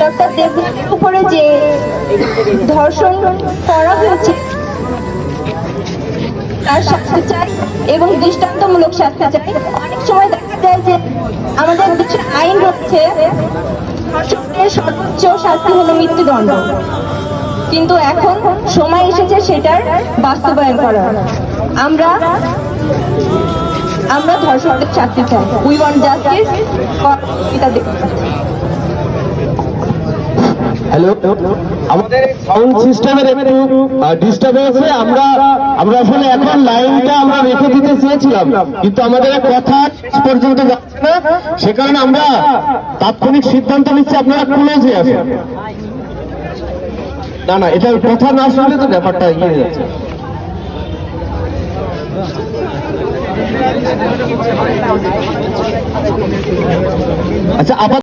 Doctor দেবনাথের উপরে যে ধর্ষণ করা হয়েছে তার শাস্তি চাই এবং দৃষ্টান্তমূলক শাস্তি চাই। অনেক সময় দেখা যায় যে আমাদের দেশে আইন রয়েছে ধর্ষকের সর্বোচ্চ শাস্তি হলো মৃত্যুদণ্ড, কিন্তু এখন সময় এসেছে সেটার বাস্তবায়ন করার। আমরা ধর্ষকদের শাস্তি চাই। উই ওয়ান্ট জাস্টিস ফর পিতা দেবনাথ। হ্যালো, আমাদের সাউন্ড সিস্টেমের একটু ডিস্টার্ব হয়েছে। আমরা আসলে এখন লাইনটা আমরা রেখে দিতে চেয়েছিলাম, কিন্তু আমাদের কথা শেষ পর্যন্ত যাচ্ছে না, সে কারণে আমরা তাৎক্ষণিক সিদ্ধান্ত নিচ্ছি আপনারা ক্লোজে আসেন। না, এটার কথা না শুনলে তো ব্যাপারটা এগিয়ে যাচ্ছে। আচ্ছা, আপাতত